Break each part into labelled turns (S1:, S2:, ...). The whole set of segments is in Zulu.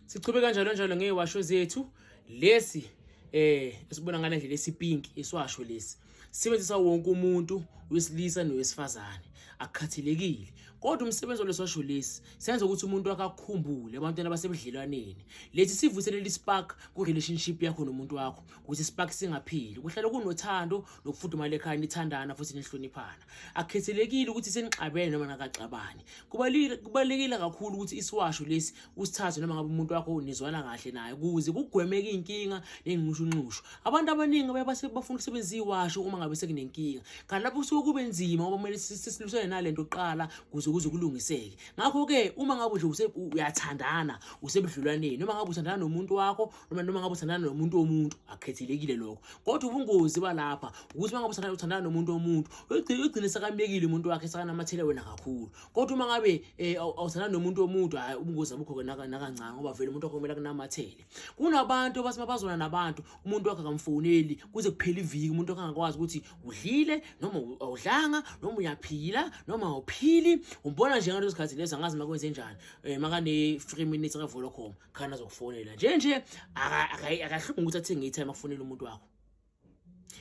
S1: Sichube kanjalo njalo ngewasho zethu lesi esibona ngale ndlela esipinki iswasho lesi sibenzisa wonke umuntu wesilisa nowesifazane akukhathelekile kodwa umsebenzi oleswasho lesi senza ukuthi umuntu akakhumbule abantwana basebudlelwaneni lethi sivuselele ispark ku relationship yakho nomuntu wakho ukuthi ispark singaphili kuhlala kunothando nokufudumala ekhaya nithandana futhi nihloniphana akukhathelekile ukuthi senixabene noma nakaxabani kubalekile kakhulu ukuthi iswasho lesi usithathe noma ngabe umuntu wakho unizwana kahle naye ukuze kugwemeke inkinga nenqushu abantu abaningi bafuna ukusebenzisa iwasho uma ngabe sekunenkinga kanti lapho kusuke kube nzima ngoba kumele sisilwisane nalento oqala kuze kulungiseke ngakho ke uma ngabe nje uyathandana usebudlelwaneni noma ngabe uthandana nomuntu wakho noma ngabe uthandana nomuntu womuntu akukhethelekile lokho kodwa ubungozi balapha ukuthi uma ngabe uthandana nomuntu womuntu ugcine sakamekile umuntu wakhe sakanamathele wena kakhulu kodwa uma ngabe awuthandana nomuntu womuntu hayi ubungozi abukho nakancane ngoba vele umuntu wakho kumele kunamathele kunabantu basibazona nabantu umuntu wakhe akamfoneli kuze kuphela iviki umuntu wakhe angakwazi ukuthi udlile noma awudlanga noma uyaphila noma awuphili umbona nje ngaleso sikhathi leso angazi makwenze njani makane 3 minutes akaVolacom khana azokufonela nje akahlungu ukuthi athenge itime afonela umuntu wakho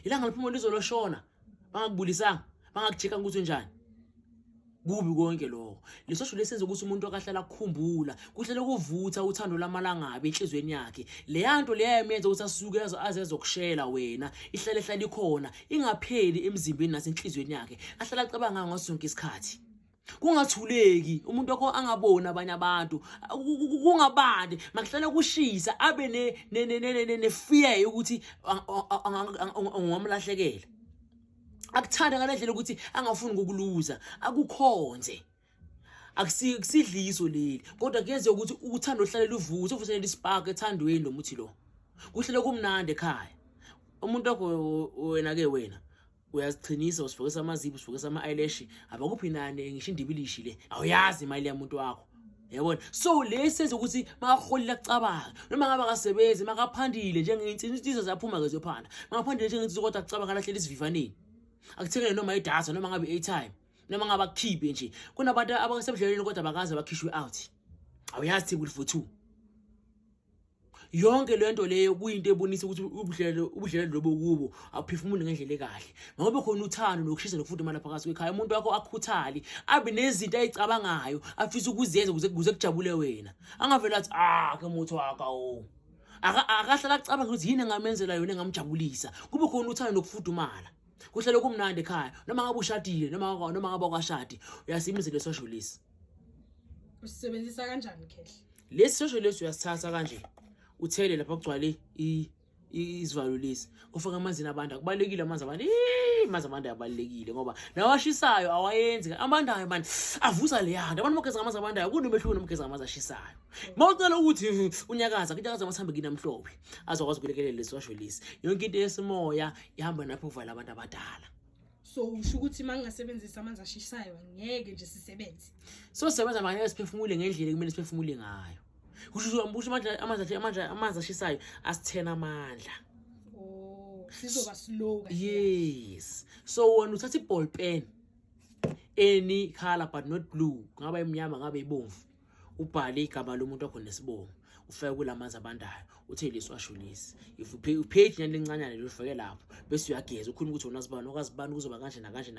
S1: ilanga liphuma lizoloshona bangakubulisanga bangakujika ukuthi njani kubi konke lokho lesosho lesenza ukuthi umuntu akahlala akukhumbula kuhlele kuvutha uthando lamalangabe enhlizweni yakhe leyanto leyayenza ukuthi asuke azezokushela wena ihlale ikhona ingapheli emzimbeni nasenhlizweni yakhe ahlala acabanga ngaso sonke isikhathi kungathuleki umuntu wakho angabona abanye abantu kungabandi makuhlala kushisa abe ne fear ukuthi ungamlahlekela akuthanda ngalendlela ukuthi angafuni ukukuluza akukhonze akusidliso leli kodwa kuyenza ukuthi uthando ohlale luvuthe uvuselele ispark ethandweni lomuthi lo kuhlele kumnandi ekhaya umuntu wakho wena ke wena uyaziqinisa usifokisa amazibu usifokisa ama-eyelash abakuphi nani ngisho indibilishi le awuyazi imali yamuntu wakho yabona so lesenza ukuthi makaholila kucabanga noma ngabe akasebenzi makaphandile njengeinsizwa zaphuma ke zophanda makaphandile njengeinsizwa kodwa acabanga lahlele isivivaneni akuthekele noma idatha noma ngabe airtime noma ngabe akukhiphe nje kunabantu abasebudlelweni kodwa bakaze bakhishwe out awuyazi table for 2 yonke lento leyo kuyinto ebonisa ukuthi ubudlelwane lobo kubo awuphefumuli ngendlela ekahle ngoba khona uthando nokushisa nokufudumala phakathi kwekhaya umuntu wakho akhuthali abe nezinto ayicabangayo afisa ukuzenza kuze kujabule wena angavela athi ke mutho wakho akahlala acabanga ukuthi yini engamenzela yona engamjabulisa kube khona uthando nokufudumala kuhlele kumnandi ekhaya noma ngabe ushadile noma ngabe akwashadi uyasimisa le social list
S2: usebenzisa kanjani Khehle
S1: lesi social list uyasithatha kanje uthele lapha kugcwale izivalo lesi ufaka amanzi abantu akubalekile amanzi abantu ayabalekile ngoba nawashisayo awayenzi abantu hayi man avusa le yanda abantu bageza amanzi abantu kunomehluko nomgeza amanzi ashisayo mawucela ukuthi unyakaza amathambe kinamhlophe azokwazi ukulekelela leswasho lesi yonke into yesimoya ihamba napho uvala abantu abadala
S2: so usho ukuthi mangingasebenzisa amanzi ashisayo ngeke nje sisebenze
S1: so sebenza manje siphefumule ngendlela kumele siphefumule ngayo kusho amanzi ashisayo asithena amandla
S2: sizoba slow
S1: yes so wena uthatha iball pen any color but not blue ngaba emnyama ngabe ibomvu ubhale igama lomuntu wakho nesibongo ufake kulamanzi abandayo uthe leswasho lesi if upage nalencanyana lofake lapho bese uyageza ukhuluma ukuthi unazibani okazibani kuzoba kanje nakanje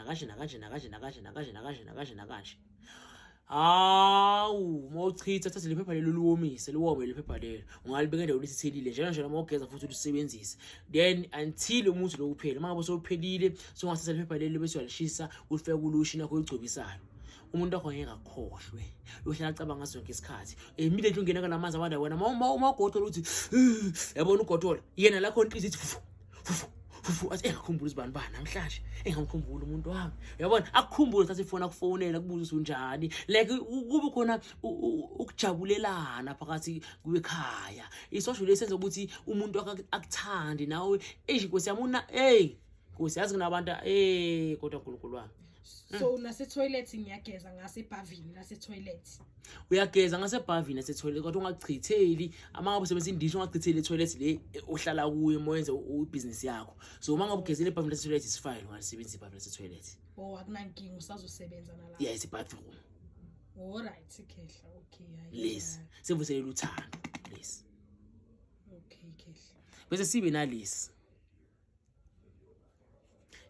S1: mawuchitha thatha lephepha lelo luwomise luwome lephepha lelo ungalibeka endaweni esithelile nje mawugeza futhi ulisebenzise then until umuntu lo uphele mangabe sowuphelile songathatha lephepha lelo bese uyalishisa ulifeke kulushi nakho uligcobisayo umuntu wakho ngeke akhohlwe uhlala acabanga ngaso sonke isikhathi imile nje ungena kalamanzi abantu wena uma ugotola uthi yabona ugotola yena lakho inhliziyo ithi fufu athi engakhumbula izibani namhlanje engamkhumbula umuntu wami yabona akukhumbule thatha ifoni akufonela kubuza unjani like kube khona ukujabulelana phakathi kwekhaya isosho lesenza ukuthi umuntu akuthandi nawe inkosi yami Nkosi yazi kunabantu kodwa uNkulunkulu wami
S2: so nase toilet ngiyageza ngase bhavini nase toilet
S1: uyageza ngase bhavini nase toilet kodwa ungachitheli amangabe usebenzisa indisho ungachitheli toilet le uhlala kuyo moyenze ubusiness yakho so uma ngabe ugezele bhavini nase toilet is fine ungalisebenzisa bhavini nase toilet
S2: akunankinga usazosebenza nala
S1: yes bathroom
S2: all right Khehle okay
S1: yes sevuselela uthando. bese sibe nalesi.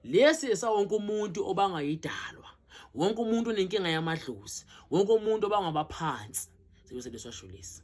S1: Lesi esawonke umuntu obangayidalwa, wonke umuntu onenkinga yamadlozi, wonke umuntu obangabaphansi, sebese leswasho lesi.